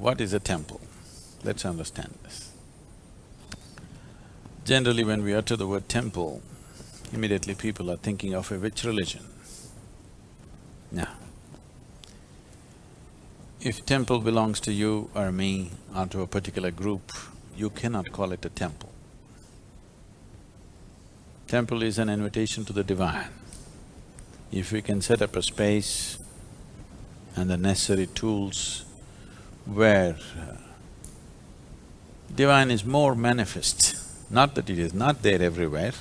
what is a temple? Let's understand this. Generally, when we utter the word temple, immediately people are thinking of which religion? No. If temple belongs to you or me or to a particular group, you cannot call it a temple. Temple is an invitation to the divine. If we can set up a space and the necessary tools where divine is more manifest, not that it is not there everywhere,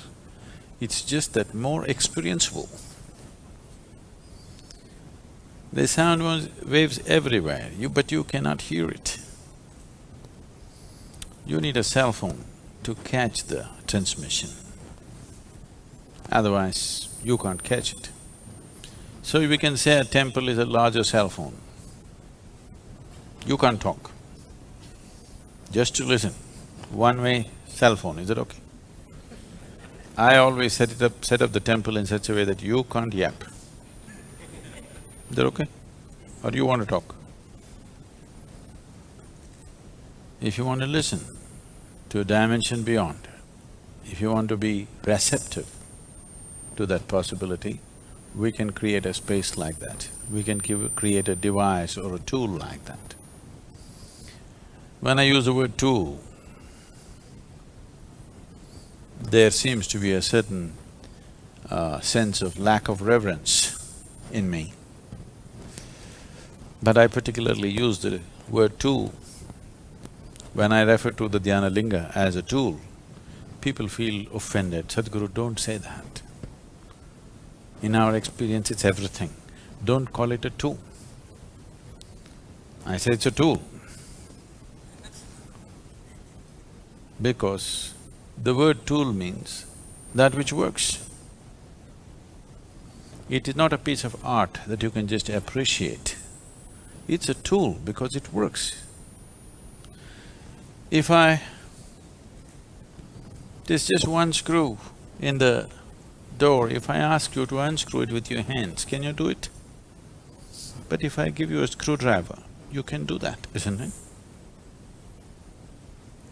it's just that more experienceable. There's sound waves everywhere, but you cannot hear it. You need a cell phone to catch the transmission, otherwise you can't catch it. So we can say a temple is a larger cell phone. You can't talk, just to listen, one-way cell phone, is that okay? I always set up the temple in such a way that you can't yap. Is that okay? Or you want to talk? If you want to listen to a dimension beyond, if you want to be receptive to that possibility, we can create a space like that. We can create a device or a tool like that. When I use the word tool, there seems to be a certain sense of lack of reverence in me. But I particularly use the word tool. When I refer to the Dhyana Linga as a tool, people feel offended. Sadhguru, don't say that. In our experience, it's everything. Don't call it a tool. I say it's a tool. Because the word tool means that which works. It is not a piece of art that you can just appreciate. It's a tool because it works. There's just one screw in the door, if I ask you to unscrew it with your hands, can you do it? But if I give you a screwdriver, you can do that, isn't it?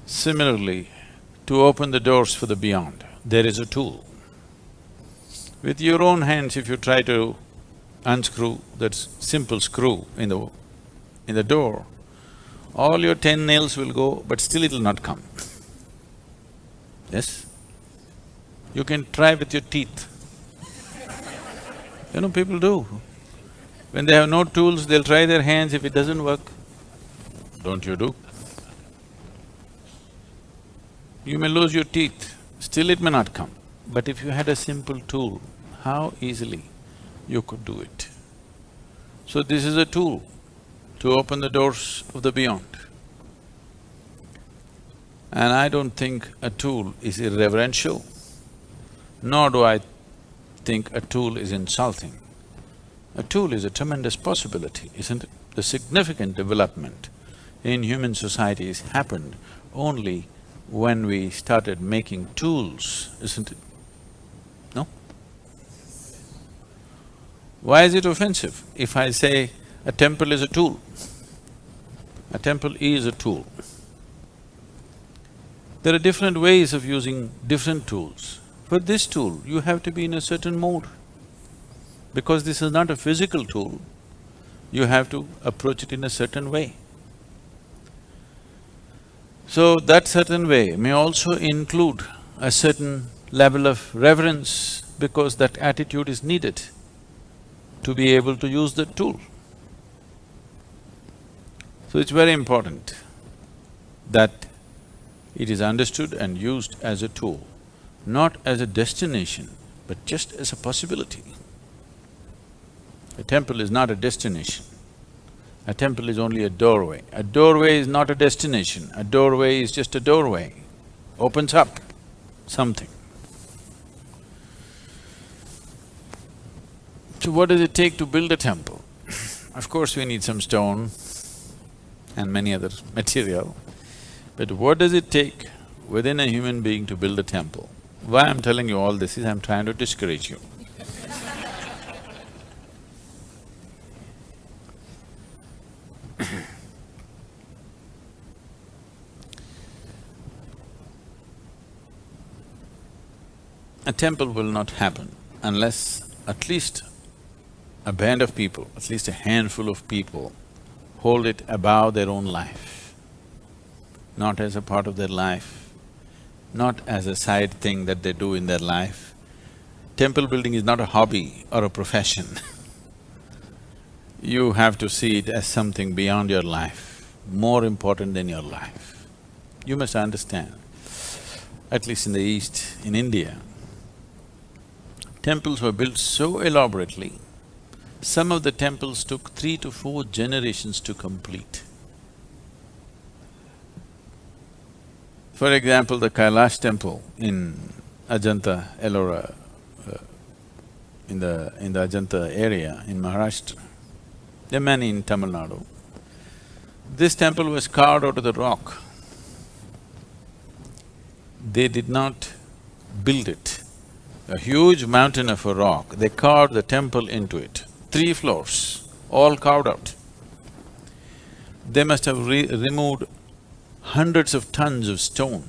Similarly, to open the doors for the beyond, there is a tool. With your own hands, if you try to unscrew that simple screw in the door, all your 10 nails will go, but still it'll not come. Yes? You can try with your teeth. You know, people do. When they have no tools, they'll try their hands, if it doesn't work, don't you do? You may lose your teeth, still it may not come. But if you had a simple tool, how easily you could do it. So this is a tool to open the doors of the beyond. And I don't think a tool is irreverential, nor do I think a tool is insulting. A tool is a tremendous possibility, isn't it? The significant development in human societies happened only when we started making tools, isn't it? No? Why is it offensive if I say a temple is a tool? A temple is a tool. There are different ways of using different tools. For this tool, you have to be in a certain mode. Because this is not a physical tool, you have to approach it in a certain way. So that certain way may also include a certain level of reverence, because that attitude is needed to be able to use the tool. So it's very important that it is understood and used as a tool, not as a destination, but just as a possibility. A temple is not a destination. A temple is only a doorway. A doorway is not a destination. A doorway is just a doorway, opens up something. So what does it take to build a temple? Of course, we need some stone and many other material. But what does it take within a human being to build a temple? Why I'm telling you all this is I'm trying to discourage you. a temple will not happen unless at least a band of people, at least a handful of people hold it above their own life, not as a part of their life, not as a side thing that they do in their life. Temple building is not a hobby or a profession. You have to see it as something beyond your life, more important than your life. You must understand, at least in the East, in India, temples were built so elaborately, some of the temples took 3 to 4 generations to complete. For example, the Kailash temple in Ajanta, Ellora, in the Ajanta area in Maharashtra. There are many in Tamil Nadu. This temple was carved out of the rock. They did not build it. A huge mountain of a rock, they carved the temple into it. 3 floors, all carved out. They must have removed hundreds of tons of stone,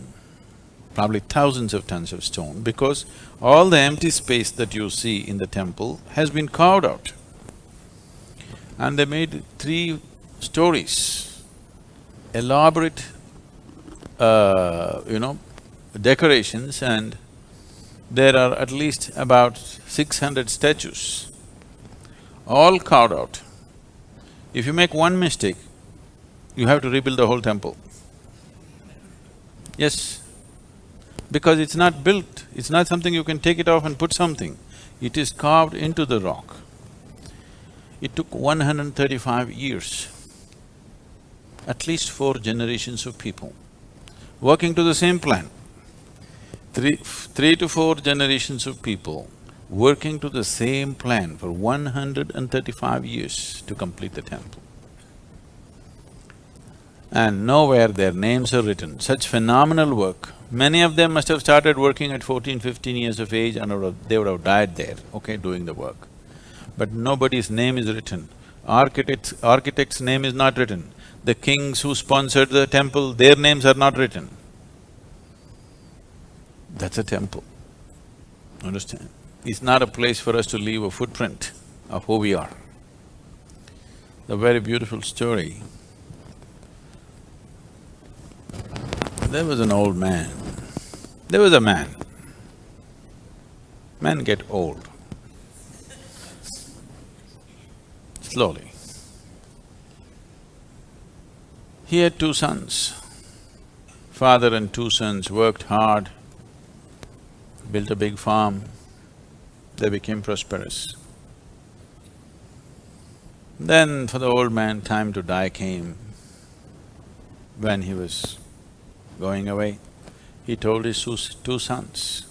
probably thousands of tons of stone, because all the empty space that you see in the temple has been carved out. And they made 3 stories, elaborate, decorations, and there are at least about 600 statues, all carved out. If you make one mistake, you have to rebuild the whole temple. Yes, because it's not built, it's not something you can take it off and put something. It is carved into the rock. It took 135 years, at least 4 generations of people working to the same plan. Three to 4 generations of people working to the same plan for 135 years to complete the temple. And nowhere their names are written. Such phenomenal work. Many of them must have started working at 14, 15 years of age and they would have died there, okay, doing the work. But nobody's name is written. Architect's name is not written. The kings who sponsored the temple, their names are not written. That's a temple, understand? It's not a place for us to leave a footprint of who we are. A very beautiful story. There was an old man. There was a man. Men get old. Slowly. He had 2 sons. Father and 2 sons worked hard, built a big farm, they became prosperous. Then for the old man, time to die came. When he was going away, he told his 2 sons,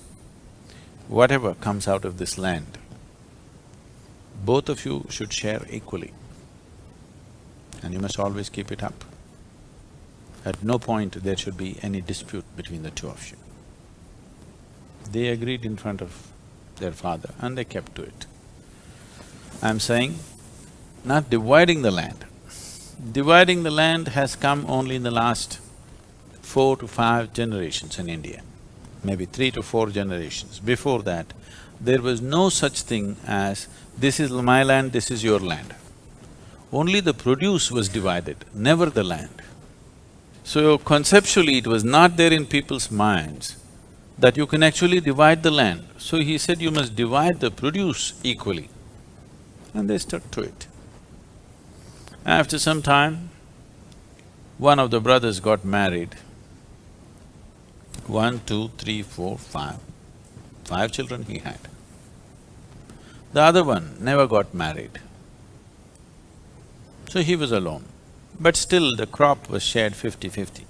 whatever comes out of this land, both of you should share equally, and you must always keep it up. At no point there should be any dispute between the 2 of you. They agreed in front of their father and they kept to it. I'm saying, not dividing the land. Dividing the land has come only in the last 4 to 5 generations in India, maybe 3 to 4 generations. Before that, there was no such thing as, this is my land, this is your land. Only the produce was divided, never the land. So conceptually, it was not there in people's minds that you can actually divide the land. So he said, you must divide the produce equally. And they stuck to it. After some time, one of the brothers got married. 1, 2, 3, 4, 5. 5 children he had. The other one never got married. So he was alone. But still the crop was shared 50-50.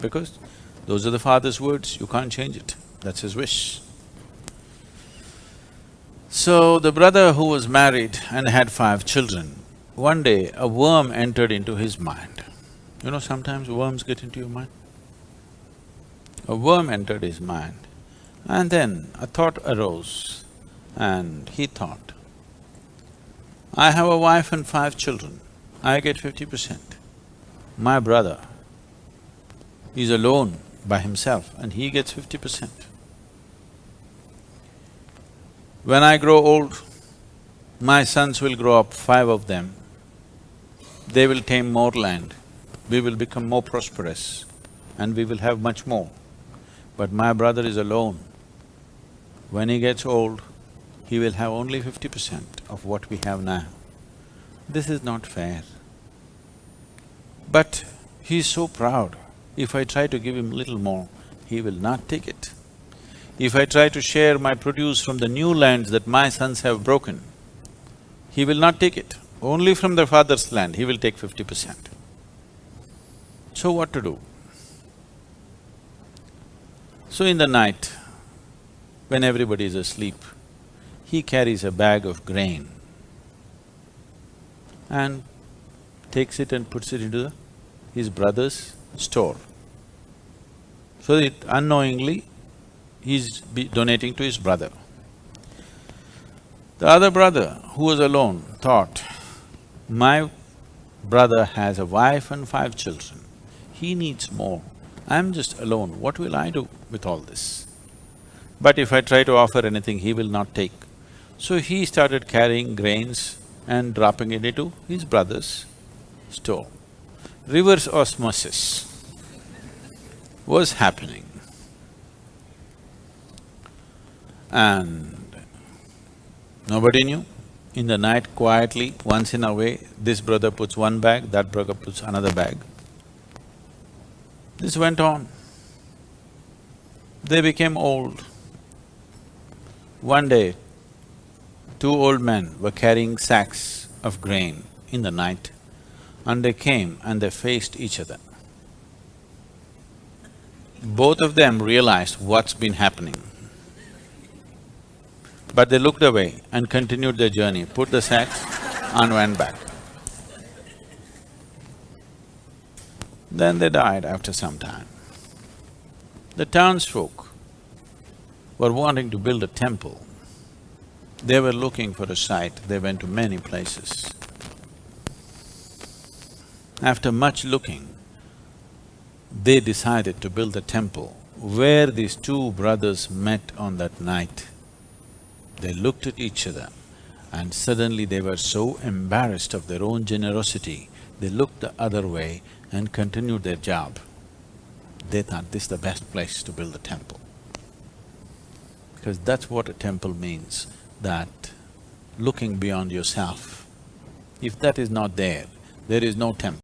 Because those are the father's words, you can't change it, that's his wish. So the brother who was married and had 5 children, one day a worm entered into his mind. You know, sometimes worms get into your mind. A worm entered his mind, and then a thought arose, and he thought, I have a wife and 5 children, I get 50%. My brother is alone by himself and he gets 50%. When I grow old, my sons will grow up, 5 of them. They will tame more land, we will become more prosperous and we will have much more. But my brother is alone. When he gets old, he will have only 50% of what we have now. This is not fair. But he is so proud. If I try to give him little more, he will not take it. If I try to share my produce from the new lands that my sons have broken, he will not take it. Only from the father's land, he will take 50%. So what to do? So in the night, when everybody is asleep, he carries a bag of grain and takes it and puts it into his brother's store. So that unknowingly, he's donating to his brother. The other brother, who was alone, thought, my brother has a wife and 5 children, he needs more. I'm just alone, what will I do with all this? But if I try to offer anything, he will not take. So he started carrying grains and dropping it into his brother's store. Reverse osmosis was happening. And nobody knew. In the night, quietly, once in a way, this brother puts one bag, that brother puts another bag. This went on. They became old. One day, 2 old men were carrying sacks of grain in the night, and they came and they faced each other. Both of them realized what's been happening. But they looked away and continued their journey, put the sacks and went back. Then they died after some time. The townsfolk were wanting to build a temple. They were looking for a site, they went to many places. After much looking, they decided to build a temple where these 2 brothers met on that night. They looked at each other and suddenly they were so embarrassed of their own generosity, they looked the other way and continued their job. They thought this is the best place to build a temple. Because that's what a temple means, that looking beyond yourself. If that is not there, there is no temple.